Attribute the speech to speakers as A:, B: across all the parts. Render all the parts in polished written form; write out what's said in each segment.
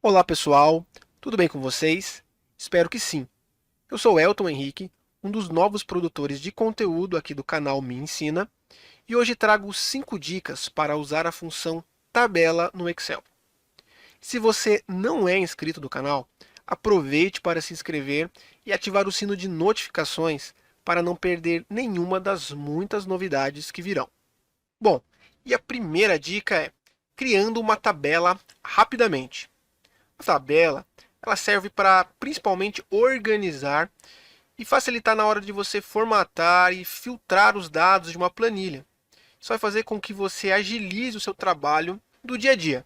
A: Olá pessoal, tudo bem com vocês? Espero que sim. Eu sou Elton Henrique, um dos novos produtores de conteúdo aqui do canal Me Ensina, e hoje trago 5 dicas para usar a função tabela no Excel. Se você não é inscrito do canal, aproveite para se inscrever e ativar o sino de notificações para não perder nenhuma das muitas novidades que virão. Bom, e a primeira dica é criando uma tabela rapidamente. A tabela, ela serve para principalmente organizar e facilitar na hora de você formatar e filtrar os dados de uma planilha. Isso vai fazer com que você agilize o seu trabalho do dia a dia.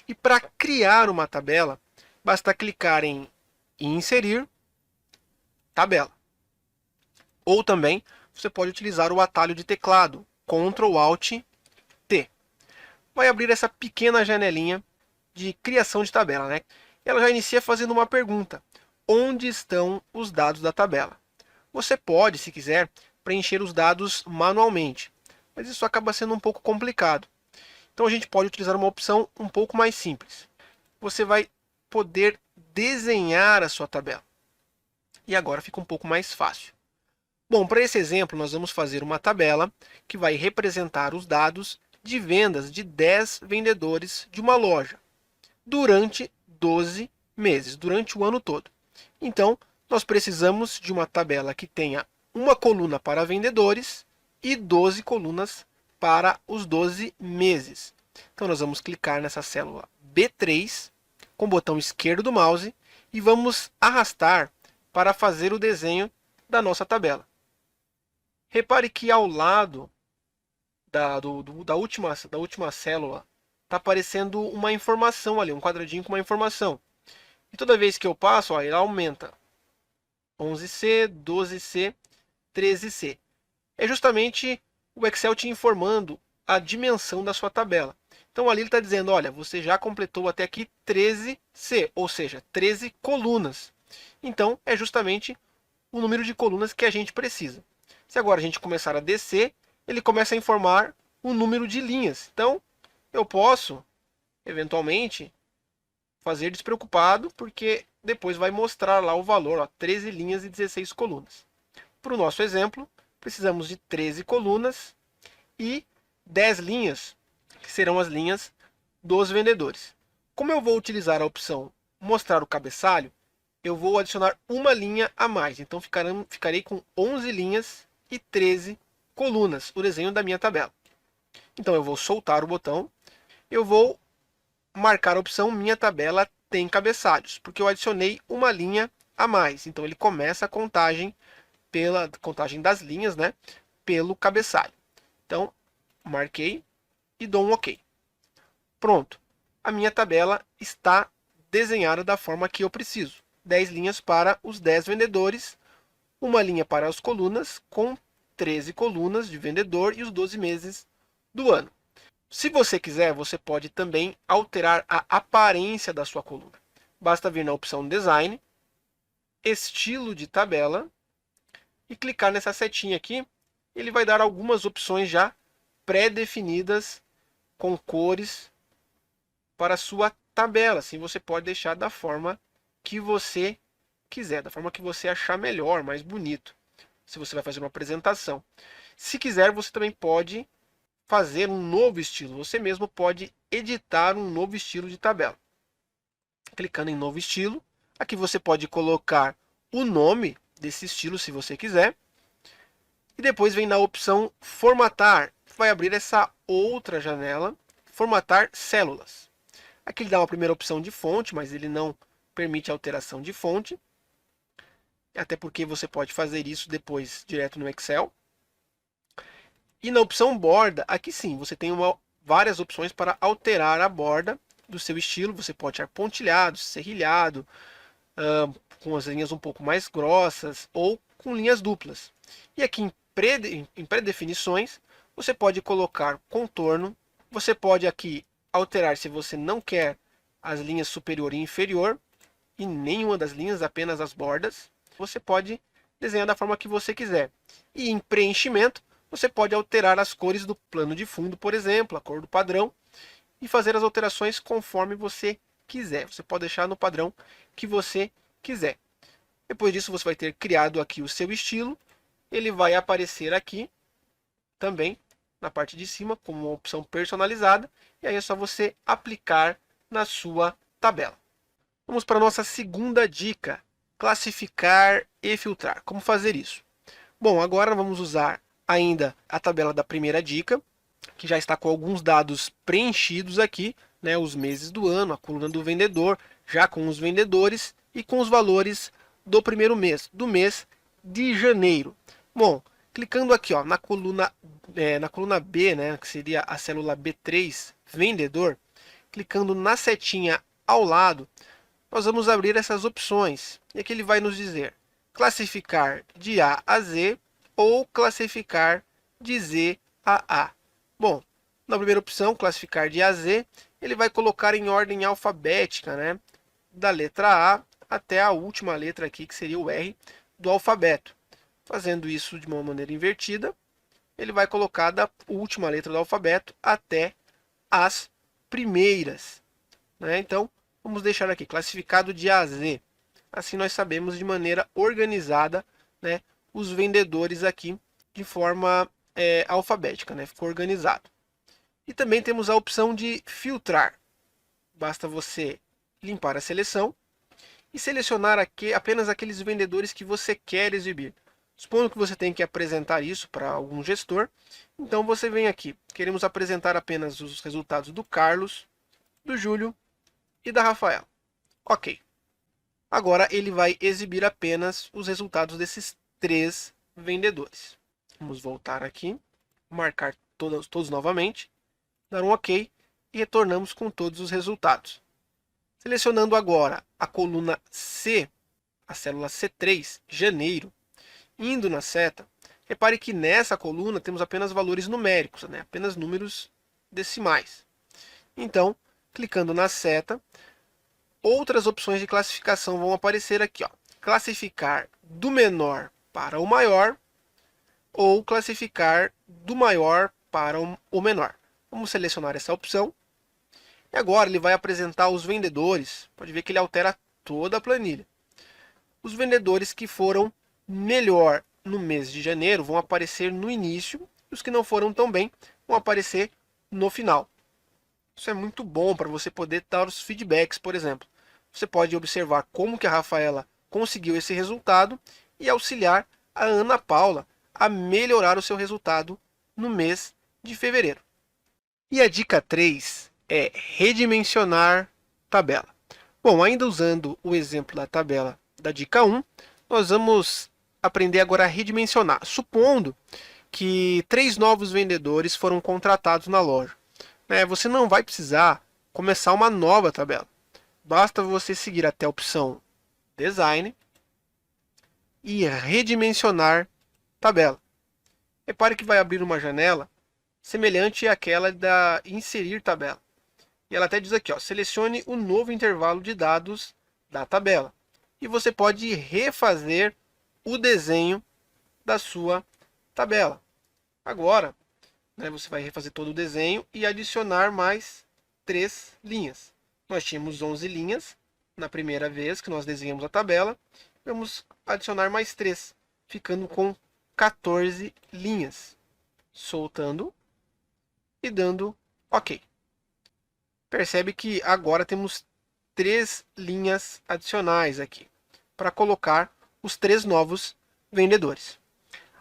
A: E para criar uma tabela, basta clicar em Inserir tabela. Ou também você pode utilizar o atalho de teclado Ctrl Alt T. Vai abrir essa pequena janelinha de criação de tabela, né? Ela já inicia fazendo uma pergunta: onde estão os dados da tabela? Você pode, se quiser, preencher os dados manualmente, mas isso acaba sendo um pouco complicado. Então a gente pode utilizar uma opção um pouco mais simples. Você vai poder desenhar a sua tabela. E agora fica um pouco mais fácil. Bom, para esse exemplo, nós vamos fazer uma tabela que vai representar os dados de vendas de 10 vendedores de uma loja durante 12 meses, durante o ano todo. Então, nós precisamos de uma tabela que tenha uma coluna para vendedores e 12 colunas para os 12 meses. Então, nós vamos clicar nessa célula B3 com o botão esquerdo do mouse e vamos arrastar para fazer o desenho da nossa tabela. Repare que ao lado da última célula está aparecendo uma informação ali, um quadradinho com uma informação. E toda vez que eu passo, ó, ele aumenta. 11C, 12C, 13C. É justamente o Excel te informando a dimensão da sua tabela. Então ali ele está dizendo, olha, você já completou até aqui 13C, ou seja, 13 colunas. Então é justamente o número de colunas que a gente precisa. Se agora a gente começar a descer, ele começa a informar o número de linhas. Então eu posso, eventualmente, fazer despreocupado, porque depois vai mostrar lá o valor, ó, 13 linhas e 16 colunas. Para o nosso exemplo, precisamos de 13 colunas e 10 linhas, que serão as linhas dos vendedores. Como eu vou utilizar a opção mostrar o cabeçalho, eu vou adicionar uma linha a mais. Então ficarei com 11 linhas e 13 colunas, o desenho da minha tabela. Então eu vou soltar o botão, eu vou marcar a opção minha tabela tem cabeçalhos, porque eu adicionei uma linha a mais. Então ele começa a contagem pela contagem das linhas, né, pelo cabeçalho. Então marquei e dou um OK. Pronto. A minha tabela está desenhada da forma que eu preciso. 10 linhas para os 10 vendedores, uma linha para as colunas com 13 colunas de vendedor e os 12 meses do ano. Se você quiser, você pode também alterar a aparência da sua coluna. Basta vir na opção Design, Estilo de tabela e clicar nessa setinha aqui. Ele vai dar algumas opções já pré-definidas com cores para a sua tabela. Assim você pode deixar da forma que você quiser, da forma que você achar melhor, mais bonito, se você vai fazer uma apresentação. Se quiser, você também pode fazer um novo estilo. Você mesmo pode editar um novo estilo de tabela. Clicando em novo estilo, aqui você pode colocar o nome desse estilo, se você quiser. E depois vem na opção formatar. Vai abrir essa outra janela, formatar células. Aqui ele dá uma primeira opção de fonte, mas ele não permite alteração de fonte. Até porque você pode fazer isso depois direto no Excel. E na opção borda, aqui sim, você tem várias opções para alterar a borda do seu estilo. Você pode ter pontilhado, serrilhado, com as linhas um pouco mais grossas ou com linhas duplas. E aqui em pré-definições, você pode colocar contorno. Você pode aqui alterar se você não quer as linhas superior e inferior, e nenhuma das linhas, apenas as bordas. Você pode desenhar da forma que você quiser. E em preenchimento, você pode alterar as cores do plano de fundo, por exemplo, a cor do padrão, e fazer as alterações conforme você quiser. Você pode deixar no padrão que você quiser. Depois disso, você vai ter criado aqui o seu estilo. Ele vai aparecer aqui também na parte de cima como uma opção personalizada. E aí é só você aplicar na sua tabela. Vamos para a nossa segunda dica: classificar e filtrar. Como fazer isso? Bom, agora vamos usar ainda a tabela da primeira dica, que já está com alguns dados preenchidos aqui, né, os meses do ano, a coluna do vendedor, já com os vendedores e com os valores do primeiro mês, do mês de janeiro. Bom, clicando aqui ó, na coluna B, né, que seria a célula B3, vendedor, clicando na setinha ao lado, nós vamos abrir essas opções. E aqui ele vai nos dizer classificar de A a Z ou classificar de Z a A. Bom, na primeira opção, classificar de A a Z, ele vai colocar em ordem alfabética, né, da letra A até a última letra aqui, que seria o R do alfabeto. Fazendo isso de uma maneira invertida, ele vai colocar da última letra do alfabeto até as primeiras, né? Então, vamos deixar aqui, classificado de A a Z. Assim nós sabemos de maneira organizada, né, os vendedores aqui de forma alfabética, né? Ficou organizado. E também temos a opção de filtrar. Basta você limpar a seleção e selecionar aqui apenas aqueles vendedores que você quer exibir. Supondo que você tem que apresentar isso para algum gestor, então você vem aqui, queremos apresentar apenas os resultados do Carlos, do Júlio e da Rafaela. Ok. Agora ele vai exibir apenas os resultados desses 3 vendedores. Vamos voltar aqui, marcar todos novamente, dar um OK e retornamos com todos os resultados. Selecionando agora a coluna C, a célula C3, janeiro, indo na seta, repare que nessa coluna temos apenas valores numéricos, né? Apenas números decimais. Então, clicando na seta, outras opções de classificação vão aparecer aqui, ó. Classificar do menor para o maior ou classificar do maior para o menor. Vamos selecionar essa opção. E agora ele vai apresentar os vendedores. Pode ver que ele altera toda a planilha. Os vendedores que foram melhor no mês de janeiro vão aparecer no início. E os que não foram tão bem vão aparecer no final. Isso é muito bom para você poder dar os feedbacks, por exemplo. Você pode observar como que a Rafaela conseguiu esse resultado e auxiliar a Ana Paula a melhorar o seu resultado no mês de fevereiro. E a dica 3 é redimensionar tabela. Bom, ainda usando o exemplo da tabela da dica 1, nós vamos aprender agora a redimensionar. Supondo que 3 novos vendedores foram contratados na loja. Você não vai precisar começar uma nova tabela. Basta você seguir até a opção Design e redimensionar tabela. Repare que vai abrir uma janela semelhante àquela da inserir tabela. E ela até diz aqui, ó, selecione o novo intervalo de dados da tabela. E você pode refazer o desenho da sua tabela. Agora, você vai refazer todo o desenho e adicionar mais 3 linhas. Nós tínhamos 11 linhas na primeira vez que nós desenhamos a tabela. Vamos adicionar mais 3, ficando com 14 linhas. Soltando e dando OK. Percebe que agora temos 3 linhas adicionais aqui para colocar os 3 novos vendedores.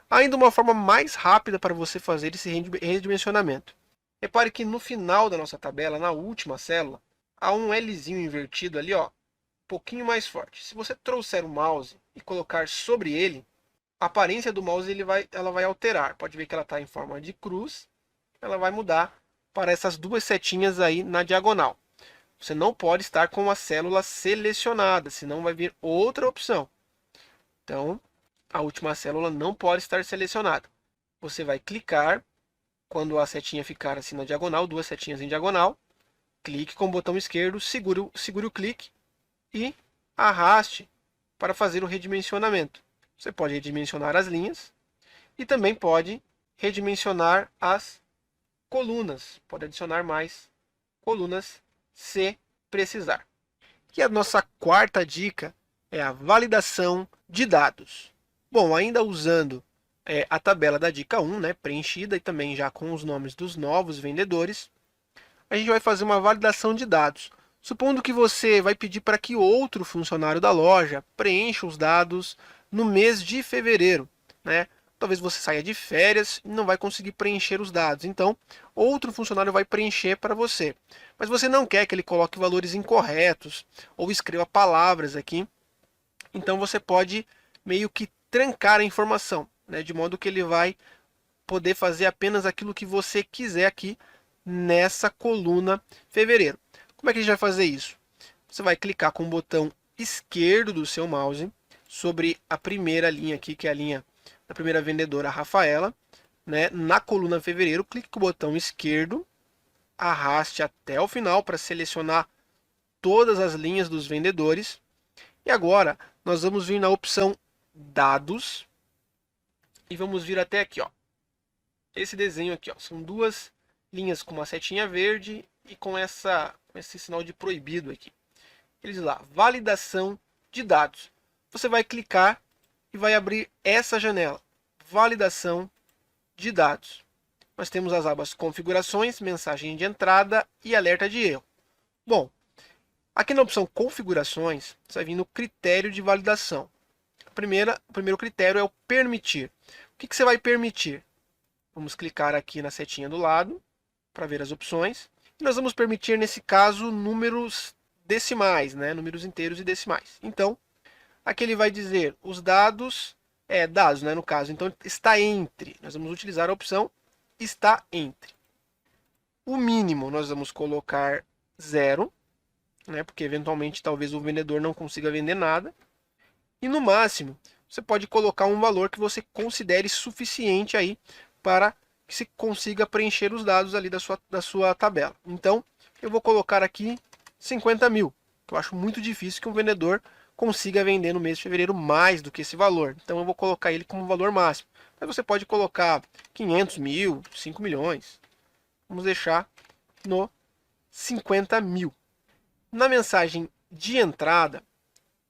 A: Ainda uma forma mais rápida para você fazer esse redimensionamento. Repare que no final da nossa tabela, na última célula, há um Lzinho invertido ali, ó, um pouquinho mais forte. Se você trouxer o mouse e colocar sobre ele, a aparência do mouse ela vai alterar. Pode ver que ela está em forma de cruz. Ela vai mudar para essas 2 setinhas aí na diagonal. Você não pode estar com a célula selecionada, senão vai vir outra opção. Então, a última célula não pode estar selecionada. Você vai clicar, quando a setinha ficar assim na diagonal, 2 setinhas em diagonal, clique com o botão esquerdo, segure o clique e arraste para fazer o redimensionamento. Você pode redimensionar as linhas e também pode redimensionar as colunas. Pode adicionar mais colunas se precisar. E a nossa quarta dica é a validação de dados. Bom, ainda usando a tabela da dica 1, né, preenchida e também já com os nomes dos novos vendedores, a gente vai fazer uma validação de dados. Supondo que você vai pedir para que outro funcionário da loja preencha os dados no mês de fevereiro, né? Talvez você saia de férias e não vai conseguir preencher os dados. Então, outro funcionário vai preencher para você. Mas você não quer que ele coloque valores incorretos ou escreva palavras aqui. Então, você pode meio que trancar a informação, né? De modo que ele vai poder fazer apenas aquilo que você quiser aqui nessa coluna fevereiro. Como é que a gente vai fazer isso? Você vai clicar com o botão esquerdo do seu mouse sobre a primeira linha aqui, que é a linha da primeira vendedora, Rafaela, né? Na coluna fevereiro, clique com o botão esquerdo, arraste até o final para selecionar todas as linhas dos vendedores. E agora nós vamos vir na opção dados e vamos vir até aqui, ó. Esse desenho aqui, ó, são duas linhas com uma setinha verde e com esse sinal de proibido aqui. Ele diz lá, validação de dados. Você vai clicar e vai abrir essa janela, validação de dados. Nós temos as abas configurações, mensagem de entrada e alerta de erro. Bom, aqui na opção configurações, você vai vir no critério de validação. O primeiro critério é o permitir. O que você vai permitir? Vamos clicar aqui na setinha do lado para ver as opções. E nós vamos permitir, nesse caso, números decimais, né? Números inteiros e decimais. Então, aqui ele vai dizer os dados, dados, né, no caso. Então, está entre. Nós vamos utilizar a opção está entre. O mínimo nós vamos colocar 0, né? Porque eventualmente talvez o vendedor não consiga vender nada. E no máximo, você pode colocar um valor que você considere suficiente aí para que se consiga preencher os dados ali da sua tabela. Então, eu vou colocar aqui 50 mil, que eu acho muito difícil que um vendedor consiga vender no mês de fevereiro mais do que esse valor. Então, eu vou colocar ele como valor máximo. Mas você pode colocar 500 mil, 5 milhões. Vamos deixar no 50 mil. Na mensagem de entrada,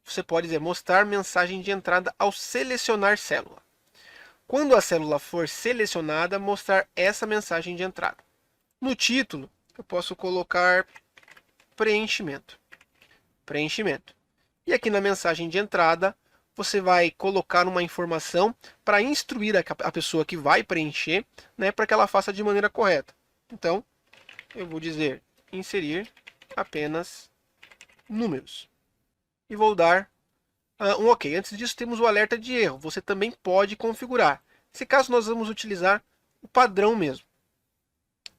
A: você pode dizer mostrar mensagem de entrada ao selecionar célula. Quando a célula for selecionada, mostrar essa mensagem de entrada. No título, eu posso colocar preenchimento. Preenchimento. E aqui na mensagem de entrada, você vai colocar uma informação para instruir a pessoa que vai preencher, né, para que ela faça de maneira correta. Então, eu vou dizer inserir apenas números. E vou dar um OK. Antes disso, temos o alerta de erro. Você também pode configurar. Nesse caso, nós vamos utilizar o padrão mesmo.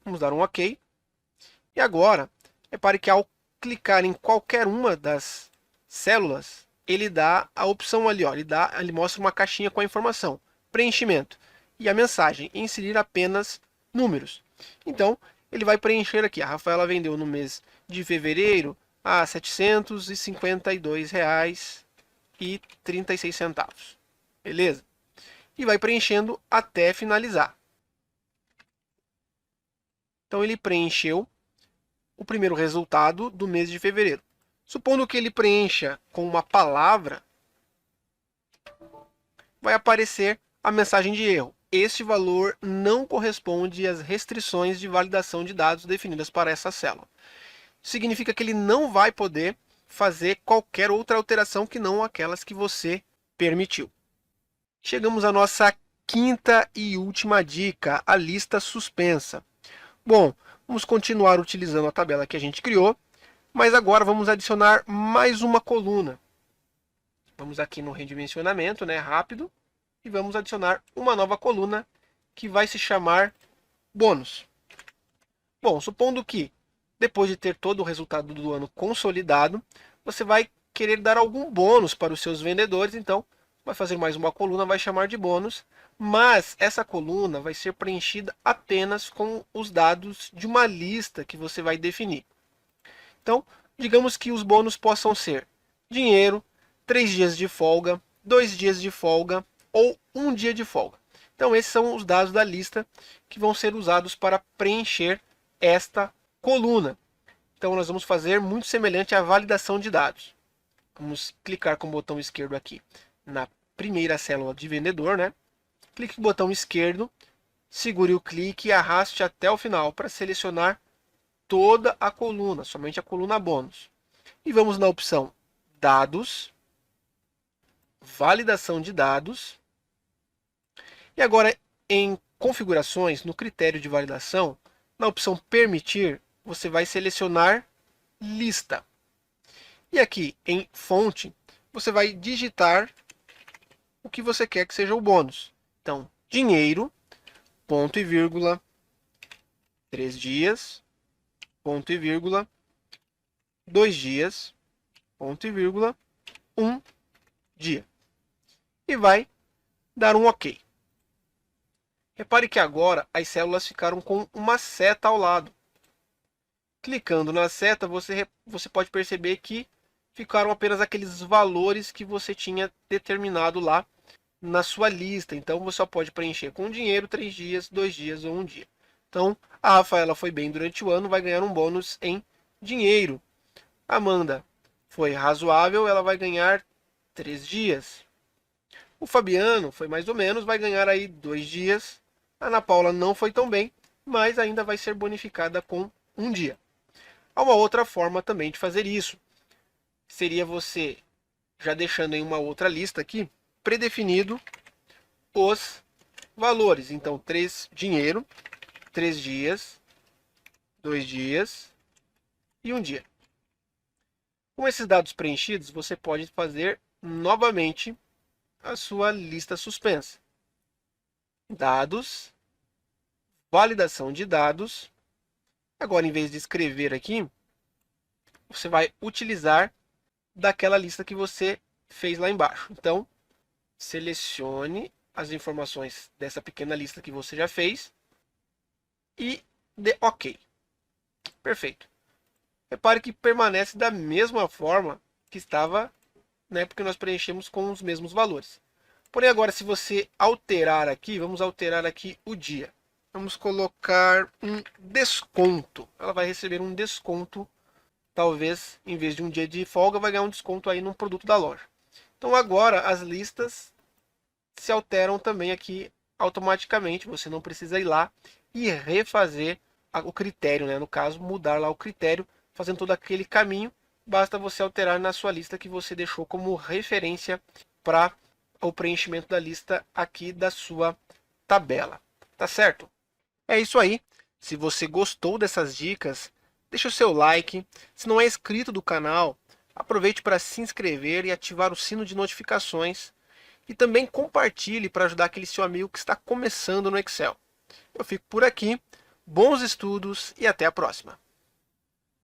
A: Vamos dar um OK. E agora, repare que ao clicar em qualquer uma das células, ele dá a opção ali, ó, ele mostra uma caixinha com a informação, preenchimento. E a mensagem, inserir apenas números. Então, ele vai preencher aqui. A Rafaela vendeu no mês de fevereiro a R$ 752,36. Beleza? E vai preenchendo até finalizar. Então, ele preencheu o primeiro resultado do mês de fevereiro. Supondo que ele preencha com uma palavra, vai aparecer a mensagem de erro. Este valor não corresponde às restrições de validação de dados definidas para essa célula. Significa que ele não vai poder fazer qualquer outra alteração que não aquelas que você permitiu. Chegamos à nossa quinta e última dica, a lista suspensa. Bom, vamos continuar utilizando a tabela que a gente criou, mas agora vamos adicionar mais uma coluna. Vamos aqui no redimensionamento, né, rápido, e vamos adicionar uma nova coluna que vai se chamar bônus. Bom, supondo que depois de ter todo o resultado do ano consolidado, você vai querer dar algum bônus para os seus vendedores, então vai fazer mais uma coluna, vai chamar de bônus, mas essa coluna vai ser preenchida apenas com os dados de uma lista que você vai definir. Então, digamos que os bônus possam ser dinheiro, 3 dias de folga, 2 dias de folga ou 1 dia de folga. Então, esses são os dados da lista que vão ser usados para preencher esta coluna. Então nós vamos fazer muito semelhante à validação de dados. Vamos clicar com o botão esquerdo aqui na primeira célula de vendedor, né? Clique com o botão esquerdo, segure o clique e arraste até o final para selecionar toda a coluna, somente a coluna bônus. E vamos na opção Dados, Validação de dados. E agora em Configurações, no critério de validação, na opção Permitir, você vai selecionar Lista. E aqui em Fonte, você vai digitar o que você quer que seja o bônus. Então, dinheiro, ponto e vírgula, 3 dias, ponto e vírgula, 2 dias, ponto e vírgula, 1 dia. E vai dar um OK. Repare que agora as células ficaram com uma seta ao lado. Clicando na seta, você pode perceber que ficaram apenas aqueles valores que você tinha determinado lá na sua lista. Então, você só pode preencher com dinheiro 3 dias, 2 dias ou 1 dia. Então, a Rafaela foi bem durante o ano, vai ganhar um bônus em dinheiro. A Amanda foi razoável, ela vai ganhar 3 dias. O Fabiano foi mais ou menos, vai ganhar aí 2 dias. A Ana Paula não foi tão bem, mas ainda vai ser bonificada com 1 dia. Há uma outra forma também de fazer isso. Seria você já deixando em uma outra lista aqui, predefinido os valores. Então, 3 dinheiro, 3 dias, 2 dias e 1 dia. Com esses dados preenchidos, você pode fazer novamente a sua lista suspensa. Dados, validação de dados. Agora, em vez de escrever aqui, você vai utilizar daquela lista que você fez lá embaixo. Então, selecione as informações dessa pequena lista que você já fez e dê OK. Perfeito. Repare que permanece da mesma forma que estava, né, porque nós preenchemos com os mesmos valores. Porém, agora, se você alterar aqui, vamos alterar aqui o dia. Vamos colocar um desconto. Ela vai receber um desconto. Talvez, em vez de um dia de folga, vai ganhar um desconto aí num produto da loja. Então, agora, as listas se alteram também aqui automaticamente. Você não precisa ir lá e refazer o critério, né? No caso, mudar lá o critério, fazendo todo aquele caminho. Basta você alterar na sua lista que você deixou como referência para o preenchimento da lista aqui da sua tabela. Tá certo? É isso aí. Se você gostou dessas dicas, deixa o seu like. Se não é inscrito do canal, aproveite para se inscrever e ativar o sino de notificações. E também compartilhe para ajudar aquele seu amigo que está começando no Excel. Eu fico por aqui. Bons estudos e até a próxima.